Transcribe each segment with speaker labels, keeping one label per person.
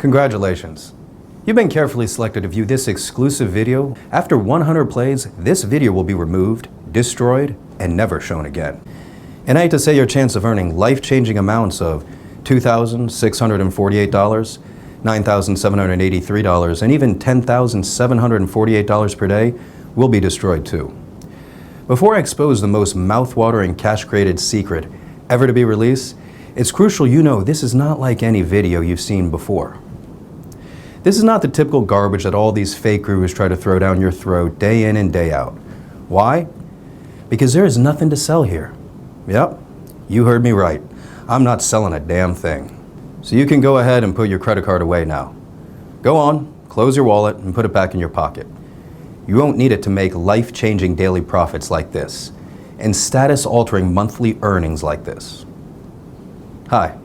Speaker 1: Congratulations. You've been carefully selected to view this exclusive video. After 100 plays, this video will be removed, destroyed, and never shown again. And I hate to say your chance of earning life-changing amounts of $2,648, $9,783, and even $10,748 per day will be destroyed too. Before I expose the most mouth-watering cash-created secret ever to be released, it's crucial you know this is not like any video you've seen before. This is not the typical garbage that all these fake gurus try to throw down your throat day in and day out. Why? Because there is nothing to sell here. Yep, you heard me right. I'm not selling a damn thing. So you can go ahead and put your credit card away now. Go on, close your wallet and put it back in your pocket. You won't need it to make life-changing daily profits like this and status-altering monthly earnings like this. Hi,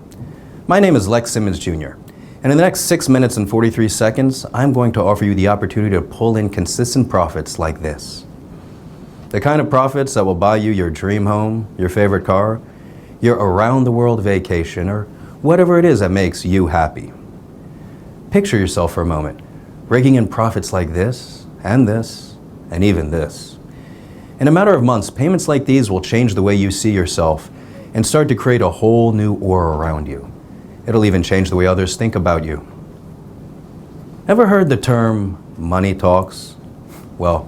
Speaker 1: my name is Lex Simmons Jr. And in the next 6 minutes and 43 seconds, I'm going to offer you the opportunity to pull in consistent profits like this. The kind of profits that will buy you your dream home, your favorite car, your around-the-world vacation, or whatever it is that makes you happy. Picture yourself for a moment, raking in profits like this, and even this. In a matter of months, payments like these will change the way you see yourself and start to create a whole new aura around you. It'll even change the way others think about you. Ever heard the term money talks? Well,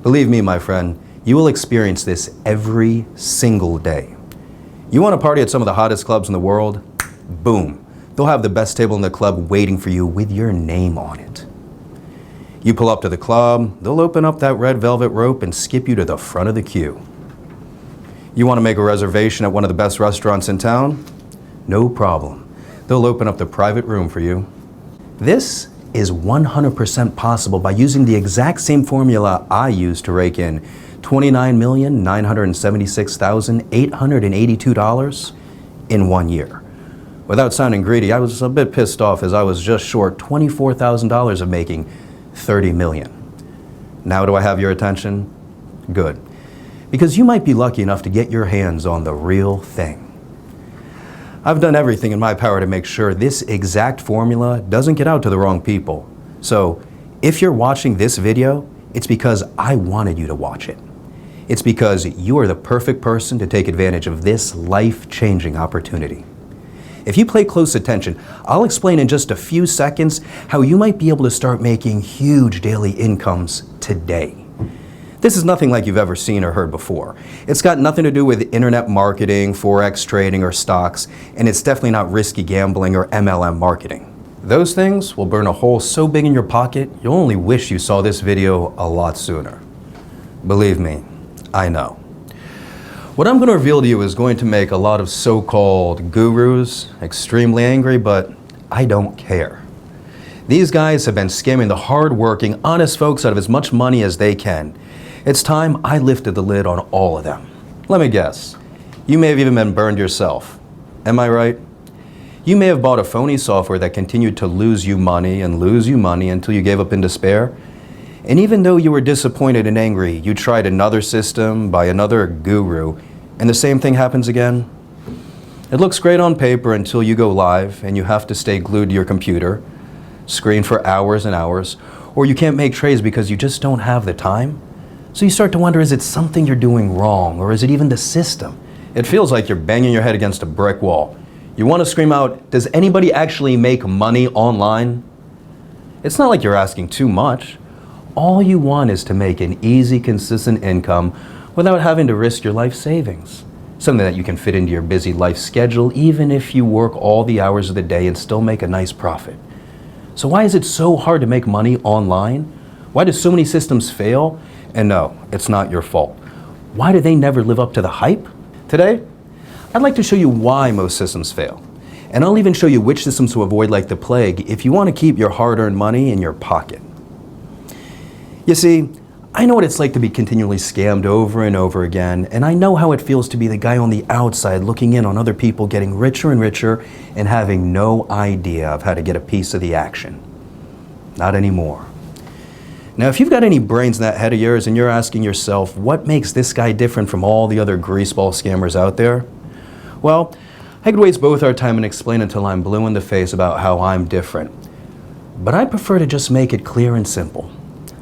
Speaker 1: believe me, my friend, you will experience this every single day. You want to party at some of the hottest clubs in the world? Boom. They'll have the best table in the club waiting for you with your name on it. You pull up to the club, they'll open up that red velvet rope and skip you to the front of the queue. You want to make a reservation at one of the best restaurants in town? No problem. They'll open up the private room for you. This is 100% possible by using the exact same formula I used to rake in $29,976,882 in 1 year. Without sounding greedy, I was a bit pissed off as I was just short $24,000 of making $30 million. Now do I have your attention? Good. Because you might be lucky enough to get your hands on the real thing. I've done everything in my power to make sure this exact formula doesn't get out to the wrong people. So if you're watching this video, it's because I wanted you to watch it. It's because you are the perfect person to take advantage of this life-changing opportunity. If you pay close attention, I'll explain in just a few seconds how you might be able to start making huge daily incomes today. This is nothing like you've ever seen or heard before. It's got nothing to do with internet marketing, forex trading, or stocks, and it's definitely not risky gambling or MLM marketing. Those things will burn a hole so big in your pocket, you'll only wish you saw this video a lot sooner. Believe me, I know. What I'm going to reveal to you is going to make a lot of so-called gurus extremely angry, but I don't care. These guys have been scamming the hard-working, honest folks out of as much money as they can. It's time I lifted the lid on all of them. Let me guess. You may have even been burned yourself. Am I right? You may have bought a phony software that continued to lose you money until you gave up in despair. And even though you were disappointed and angry, you tried another system by another guru, and the same thing happens again. It looks great on paper until you go live and you have to stay glued to your computer, screen for hours and hours, or you can't make trades because you just don't have the time. So you start to wonder, is it something you're doing wrong, or is it even the system? It feels like you're banging your head against a brick wall. You want to scream out, does anybody actually make money online? It's not like you're asking too much. All you want is to make an easy, consistent income without having to risk your life savings. Something that you can fit into your busy life schedule even if you work all the hours of the day and still make a nice profit. So why is it so hard to make money online? Why do so many systems fail? And no, it's not your fault. Why do they never live up to the hype? Today, I'd like to show you why most systems fail. And I'll even show you which systems to avoid like the plague if you want to keep your hard-earned money in your pocket. You see, I know what it's like to be continually scammed over and over again, and I know how it feels to be the guy on the outside looking in on other people getting richer and richer and having no idea of how to get a piece of the action. Not anymore. Now, if you've got any brains in that head of yours and you're asking yourself, what makes this guy different from all the other greaseball scammers out there? Well, I could waste both our time and explain until I'm blue in the face about how I'm different. But I prefer to just make it clear and simple.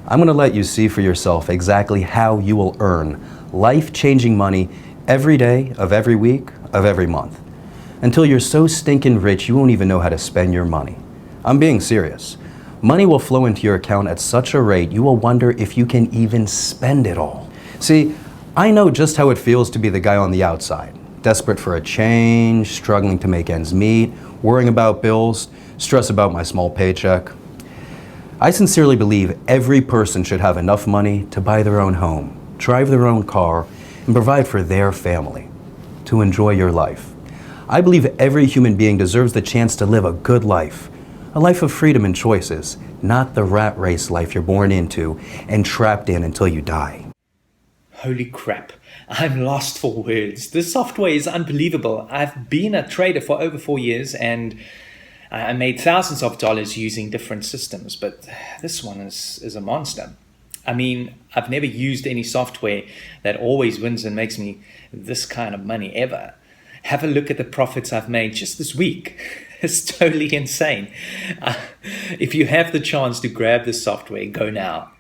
Speaker 1: I'm going to let you see for yourself exactly how you will earn life-changing money every day of every week of every month, until you're so stinking rich you won't even know how to spend your money. I'm being serious. Money will flow into your account at such a rate you will wonder if you can even spend it all. See, I know just how it feels to be the guy on the outside, desperate for a change, struggling to make ends meet, worrying about bills, stress about my small paycheck. I sincerely believe every person should have enough money to buy their own home, drive their own car, and provide for their family, to enjoy your life. I believe every human being deserves the chance to live a good life, a life of freedom and choices, not the rat race life you're born into and trapped in until you die.
Speaker 2: Holy crap, I'm lost for words. This software is unbelievable. I've been a trader for over 4 years and I made thousands of dollars using different systems, but this one is a monster. I mean, I've never used any software that always wins and makes me this kind of money ever. Have a look at the profits I've made just this week. It's totally insane. If you have the chance to grab this software, go now.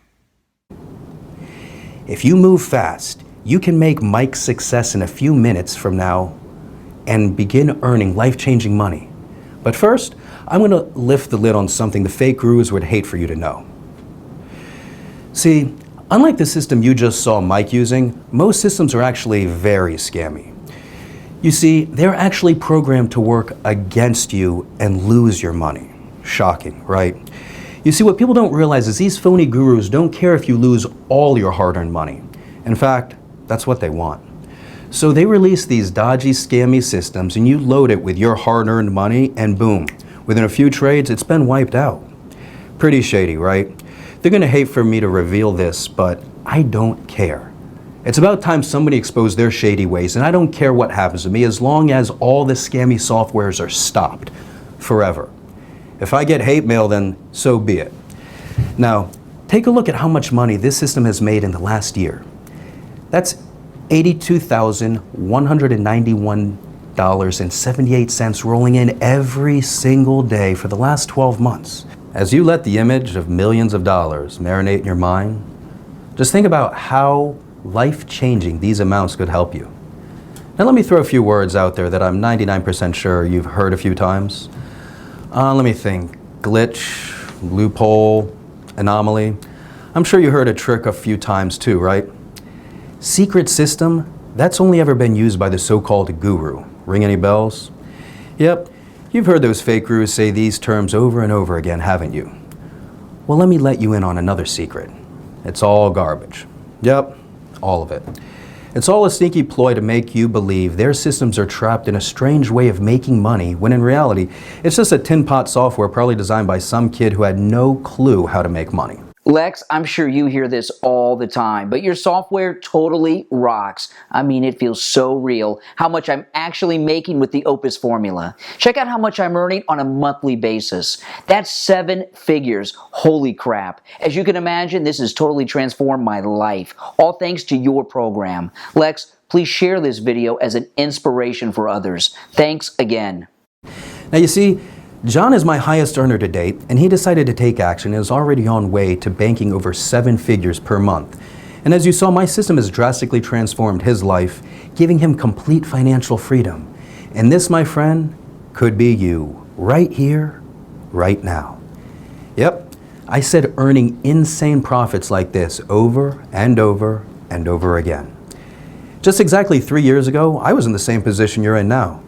Speaker 1: If you move fast, you can make Mike's success in a few minutes from now and begin earning life-changing money. But first, I'm going to lift the lid on something the fake gurus would hate for you to know. See, unlike the system you just saw Mike using, most systems are actually very scammy. You see, they're actually programmed to work against you and lose your money. Shocking, right? You see, what people don't realize is these phony gurus don't care if you lose all your hard-earned money. In fact, that's what they want. So they release these dodgy, scammy systems and you load it with your hard-earned money and boom, within a few trades, it's been wiped out. Pretty shady, right? They're gonna hate for me to reveal this, but I don't care. It's about time somebody exposed their shady ways, and I don't care what happens to me as long as all the scammy softwares are stopped forever. If I get hate mail, then so be it. Now, take a look at how much money this system has made in the last year. That's $82,191.78 rolling in every single day for the last 12 months. As you let the image of millions of dollars marinate in your mind, just think about how life-changing these amounts could help you. Now let me throw a few words out there that I'm 99% sure you've heard a few times. Let me think. Glitch, loophole, anomaly. I'm sure you heard a trick a few times too, right? Secret system, that's only ever been used by the so-called guru. Ring any bells? Yep, you've heard those fake gurus say these terms over and over again, haven't you? Well, let me let you in on another secret. It's all garbage. Yep, all of it. It's all a sneaky ploy to make you believe their systems are trapped in a strange way of making money, when in reality, it's just a tin pot software probably designed by some kid who had no clue how to make money.
Speaker 3: Lex, I'm sure you hear this all the time, but your software totally rocks. I mean, it feels so real, how much I'm actually making with the Opus formula. Check out how much I'm earning on a monthly basis. That's 7 figures. Holy crap. As you can imagine, this has totally transformed my life, all thanks to your program. Lex, please share this video as an inspiration for others. Thanks again.
Speaker 1: Now you see, John is my highest earner to date, and he decided to take action and is already on way to banking over 7 figures per month. And as you saw, my system has drastically transformed his life, giving him complete financial freedom. And this, my friend, could be you, right here, right now. Yep, I said earning insane profits like this over and over and over again. Just exactly 3 years ago, I was in the same position you're in now.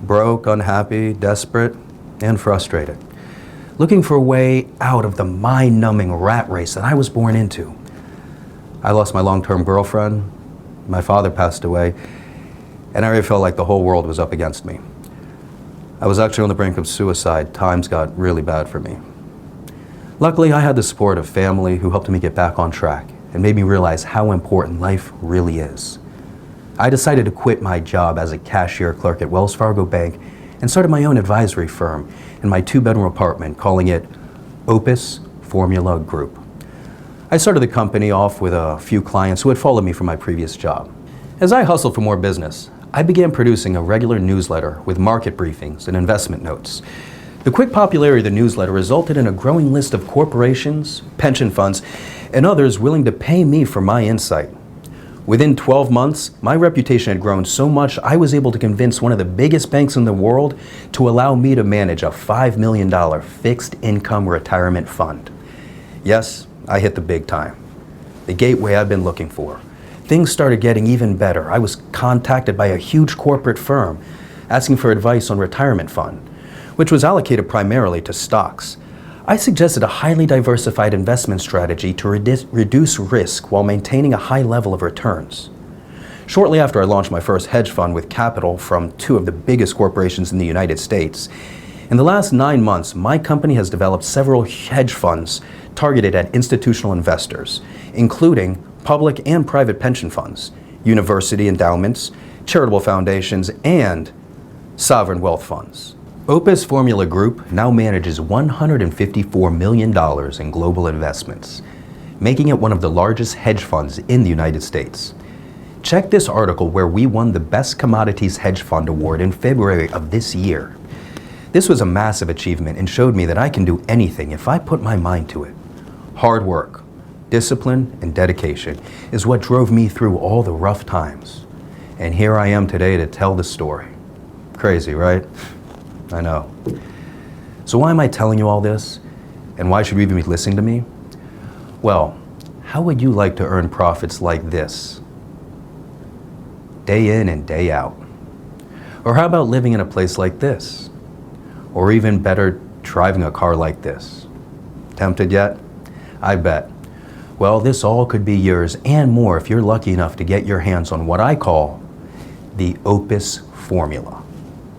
Speaker 1: Broke, unhappy, desperate, and frustrated, looking for a way out of the mind-numbing rat race that I was born into. I lost my long-term girlfriend, my father passed away, and I really felt like the whole world was up against me. I was actually on the brink of suicide. Times got really bad for me. Luckily, I had the support of family who helped me get back on track and made me realize how important life really is. I decided to quit my job as a cashier clerk at Wells Fargo Bank and started my own advisory firm in my 2-bedroom apartment, calling it Opus Formula Group. I started the company off with a few clients who had followed me from my previous job. As I hustled for more business, I began producing a regular newsletter with market briefings and investment notes. The quick popularity of the newsletter resulted in a growing list of corporations, pension funds, and others willing to pay me for my insight. Within 12 months, my reputation had grown so much I was able to convince one of the biggest banks in the world to allow me to manage a $5 million fixed income retirement fund. Yes, I hit the big time. The gateway I've been looking for. Things started getting even better. I was contacted by a huge corporate firm asking for advice on retirement fund, which was allocated primarily to stocks. I suggested a highly diversified investment strategy to reduce risk while maintaining a high level of returns. Shortly after I launched my first hedge fund with capital from two of the biggest corporations in the United States, in the last 9 months, my company has developed several hedge funds targeted at institutional investors, including public and private pension funds, university endowments, charitable foundations, and sovereign wealth funds. Opus Formula Group now manages $154 million in global investments, making it one of the largest hedge funds in the United States. Check this article where we won the Best Commodities Hedge Fund Award in February of this year. This was a massive achievement and showed me that I can do anything if I put my mind to it. Hard work, discipline, and dedication is what drove me through all the rough times. And here I am today to tell the story. Crazy, right? I know. So why am I telling you all this? And why should you even be listening to me? Well, how would you like to earn profits like this? Day in and day out. Or how about living in a place like this? Or even better, driving a car like this? Tempted yet? I bet. Well, this all could be yours and more if you're lucky enough to get your hands on what I call the Opus Formula.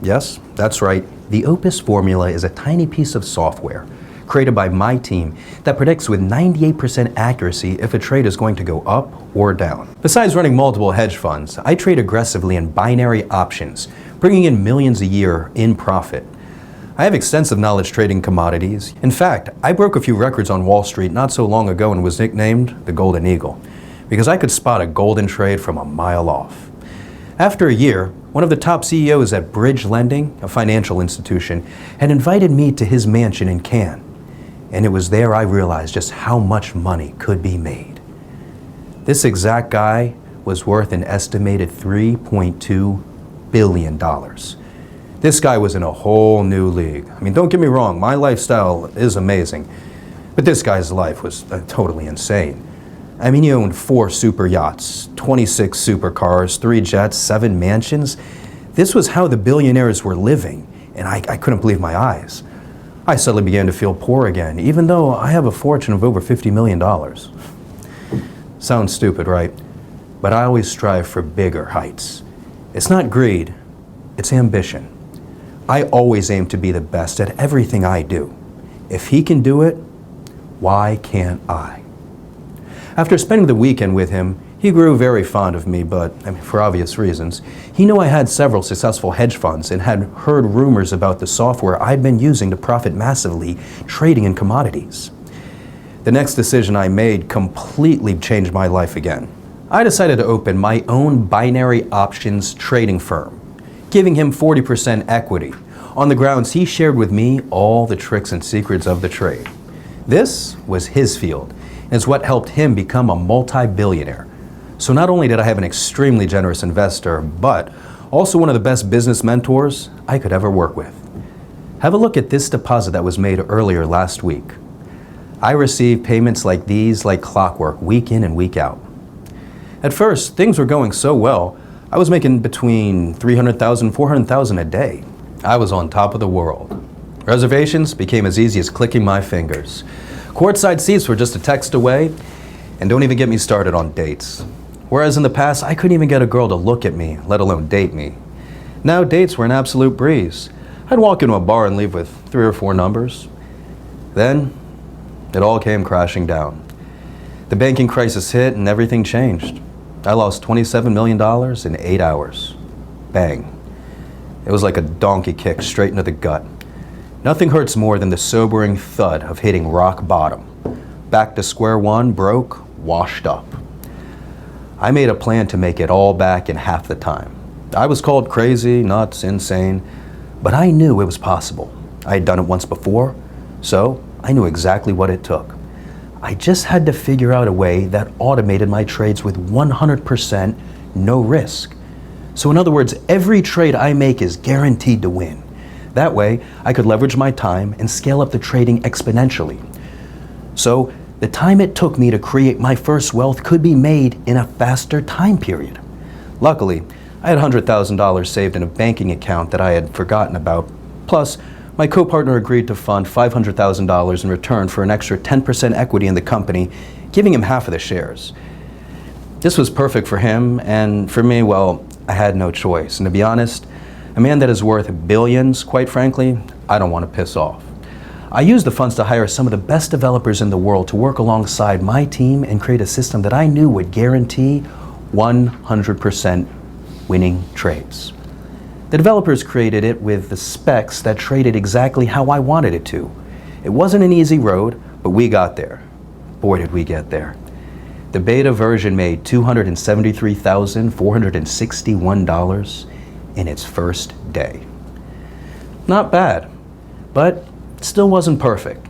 Speaker 1: Yes, that's right. The Opus Formula is a tiny piece of software created by my team that predicts with 98% accuracy if a trade is going to go up or down. Besides running multiple hedge funds, I trade aggressively in binary options, bringing in millions a year in profit. I have extensive knowledge trading commodities. In fact, I broke a few records on Wall Street not so long ago and was nicknamed the Golden Eagle because I could spot a golden trade from a mile off. After a year, one of the top CEOs at Bridge Lending, a financial institution, had invited me to his mansion in Cannes, and it was there I realized just how much money could be made. This exact guy was worth an estimated $3.2 billion. This guy was in a whole new league. I mean, don't get me wrong, my lifestyle is amazing, but this guy's life was totally insane. I mean, he owned 4 super yachts, 26 supercars, 3 jets, 7 mansions. This was how the billionaires were living, and I couldn't believe my eyes. I suddenly began to feel poor again, even though I have a fortune of over $50 million. Sounds stupid, right? But I always strive for bigger heights. It's not greed, it's ambition. I always aim to be the best at everything I do. If he can do it, why can't I? After spending the weekend with him, he grew very fond of me, but for obvious reasons. He knew I had several successful hedge funds and had heard rumors about the software I'd been using to profit massively trading in commodities. The next decision I made completely changed my life again. I decided to open my own binary options trading firm, giving him 40% equity, on the grounds he shared with me all the tricks and secrets of the trade. This was his field, and it's what helped him become a multi-billionaire. So not only did I have an extremely generous investor, but also one of the best business mentors I could ever work with. Have a look at this deposit that was made earlier last week. I received payments like these like clockwork, week in and week out. At first, things were going so well, I was making between $300,000 and $400,000 a day. I was on top of the world. Reservations became as easy as clicking my fingers. Courtside seats were just a text away, and don't even get me started on dates. Whereas in the past, I couldn't even get a girl to look at me, let alone date me. Now dates were an absolute breeze. I'd walk into a bar and leave with 3 or 4 numbers. Then, it all came crashing down. The banking crisis hit and everything changed. I lost $27 million in 8 hours. Bang. It was like a donkey kick straight into the gut. Nothing hurts more than the sobering thud of hitting rock bottom. Back to square one, broke, washed up. I made a plan to make it all back in half the time. I was called crazy, nuts, insane, but I knew it was possible. I had done it once before, so I knew exactly what it took. I just had to figure out a way that automated my trades with 100% no risk. So in other words, every trade I make is guaranteed to win. That way, I could leverage my time and scale up the trading exponentially. So the time it took me to create my first wealth could be made in a faster time period. Luckily, I had $100,000 saved in a banking account that I had forgotten about. Plus, my co-partner agreed to fund $500,000 in return for an extra 10% equity in the company, giving him half of the shares. This was perfect for him, and for me, well, I had no choice. And to be honest, a man that is worth billions, quite frankly, I don't want to piss off. I used the funds to hire some of the best developers in the world to work alongside my team and create a system that I knew would guarantee 100% winning trades. The developers created it with the specs that traded exactly how I wanted it to. It wasn't an easy road, but we got there. Boy, did we get there. The beta version made $273,461 in its first day. Not bad, but it still wasn't perfect.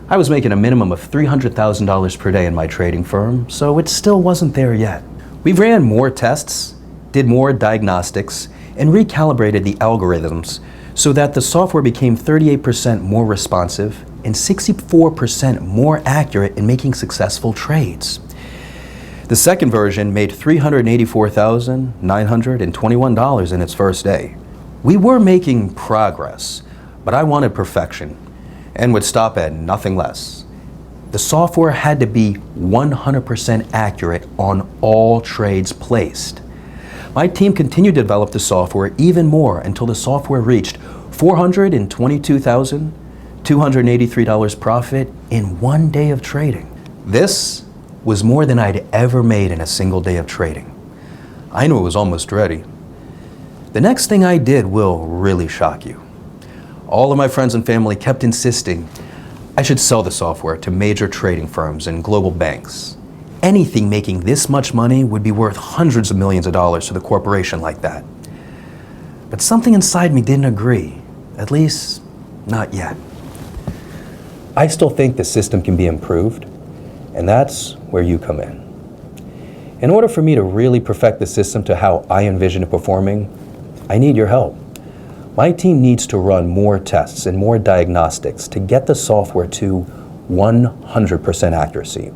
Speaker 1: I was making a minimum of $300,000 per day in my trading firm, so it still wasn't there yet. We ran more tests, did more diagnostics, and recalibrated the algorithms so that the software became 38% more responsive and 64% more accurate in making successful trades. The second version made $384,921 in its first day. We were making progress, but I wanted perfection and would stop at nothing less. The software had to be 100% accurate on all trades placed. My team continued to develop the software even more until the software reached $422,283 profit in one day of trading. This was more than I'd ever made in a single day of trading. I knew it was almost ready. The next thing I did will really shock you. All of my friends and family kept insisting I should sell the software to major trading firms and global banks. Anything making this much money would be worth hundreds of millions of dollars to the corporation like that. But something inside me didn't agree, at least not yet. I still think the system can be improved, and that's where you come in. In order for me to really perfect the system to how I envision it performing, I need your help. My team needs to run more tests and more diagnostics to get the software to 100% accuracy.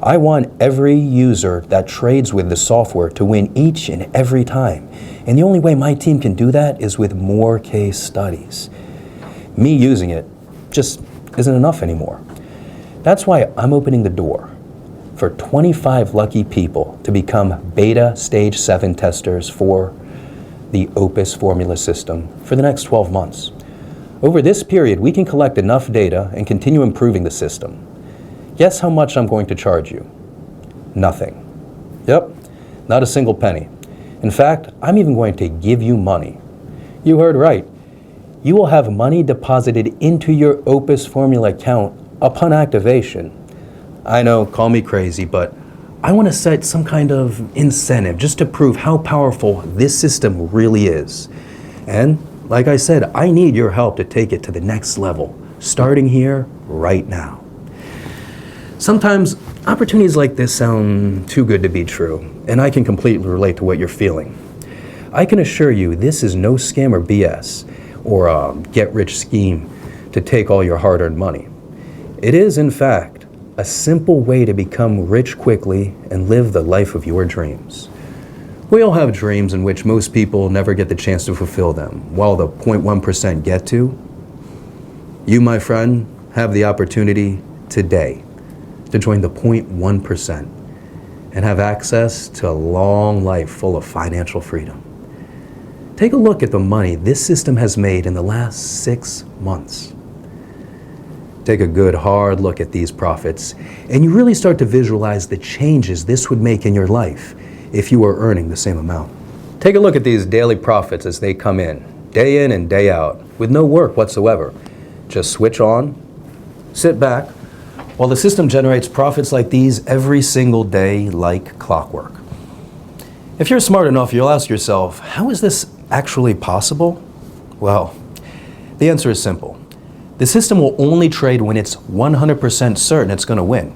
Speaker 1: I want every user that trades with the software to win each and every time. And the only way my team can do that is with more case studies. Me using it just isn't enough anymore. That's why I'm opening the door for 25 lucky people to become beta stage 7 testers for the Opus formula system for the next 12 months. Over this period, we can collect enough data and continue improving the system. Guess how much I'm going to charge you? Nothing. Yep, not a single penny. In fact, I'm even going to give you money. You heard right. You will have money deposited into your Opus formula account upon activation. I know, call me crazy, but I want to set some kind of incentive just to prove how powerful this system really is. And like I said, I need your help to take it to the next level, starting here right now. Sometimes opportunities like this sound too good to be true, and I can completely relate to what you're feeling. I can assure you this is no scam or BS or a get-rich scheme to take all your hard-earned money. It is, in fact, a simple way to become rich quickly and live the life of your dreams. We all have dreams in which most people never get the chance to fulfill them, while the 0.1% get to. You, my friend, have the opportunity today to join the 0.1% and have access to a long life full of financial freedom. Take a look at the money this system has made in the last 6 months. Take a good hard look at these profits, and you really start to visualize the changes this would make in your life if you were earning the same amount. Take a look at these daily profits as they come in and day out, with no work whatsoever. Just switch on, sit back, while the system generates profits like these every single day like clockwork. If you're smart enough, you'll ask yourself, how is this actually possible? Well, the answer is simple. The system will only trade when it's 100% certain it's going to win,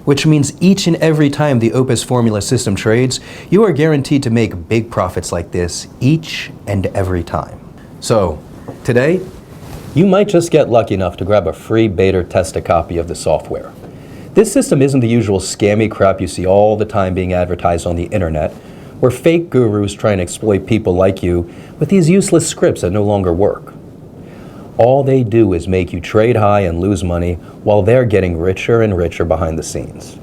Speaker 1: which means each and every time the Opus formula system trades, you are guaranteed to make big profits like this each and every time. So, today, you might just get lucky enough to grab a free beta tester copy of the software. This system isn't the usual scammy crap you see all the time being advertised on the internet, where fake gurus try and exploit people like you with these useless scripts that no longer work. All they do is make you trade high and lose money while they're getting richer and richer behind the scenes.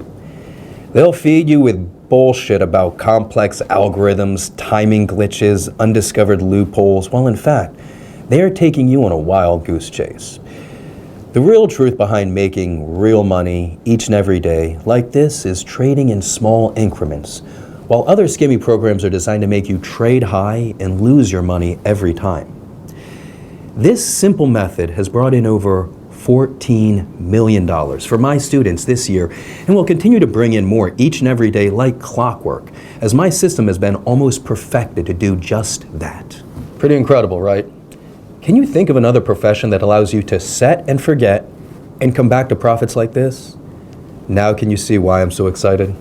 Speaker 1: They'll feed you with bullshit about complex algorithms, timing glitches, undiscovered loopholes, while in fact, they are taking you on a wild goose chase. The real truth behind making real money each and every day like this is trading in small increments, while other scammy programs are designed to make you trade high and lose your money every time. This simple method has brought in over $14 million for my students this year and will continue to bring in more each and every day like clockwork, as my system has been almost perfected to do just that. Pretty incredible, right? Can you think of another profession that allows you to set and forget and come back to profits like this? Now can you see why I'm so excited?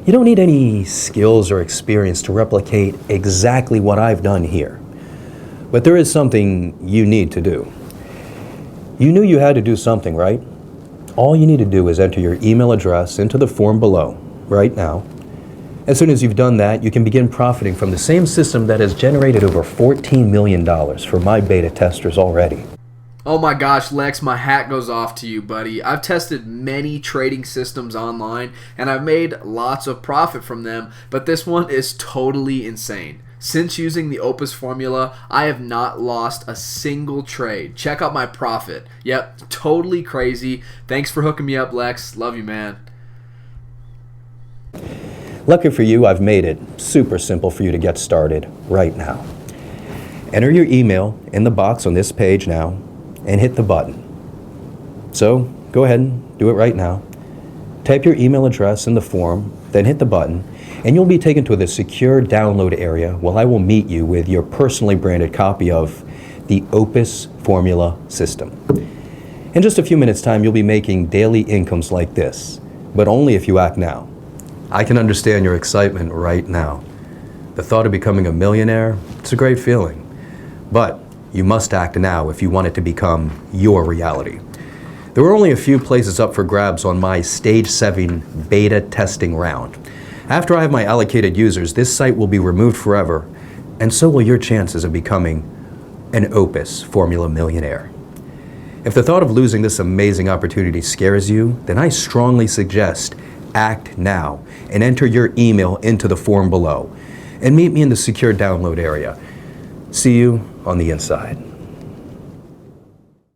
Speaker 1: You don't need any skills or experience to replicate exactly what I've done here. But there is something you need to do. You knew you had to do something, right? All you need to do is enter your email address into the form below, right now. As soon as you've done that, you can begin profiting from the same system that has generated over $14 million for my beta testers already.
Speaker 4: Oh my gosh, Lex, my hat goes off to you, buddy. I've tested many trading systems online, and I've made lots of profit from them, but this one is totally insane. Since using the Opus formula, I have not lost a single trade. Check out my profit. Yep, totally crazy. Thanks for hooking me up, Lex. Love you, man.
Speaker 1: Lucky for you, I've made it super simple for you to get started right now. Enter your email in the box on this page now and hit the button. So go ahead and do it right now. Type your email address in the form, then hit the button, and you'll be taken to the secure download area where I will meet you with your personally branded copy of the Opus formula system. In just a few minutes' time, you'll be making daily incomes like this, but only if you act now. I can understand your excitement right now. The thought of becoming a millionaire, it's a great feeling. But you must act now if you want it to become your reality. There are only a few places up for grabs on my Stage 7 beta testing round. After I have my allocated users, this site will be removed forever, and so will your chances of becoming an Opus Formula millionaire. If the thought of losing this amazing opportunity scares you, then I strongly suggest act now and enter your email into the form below, and meet me in the secure download area. See you on the inside.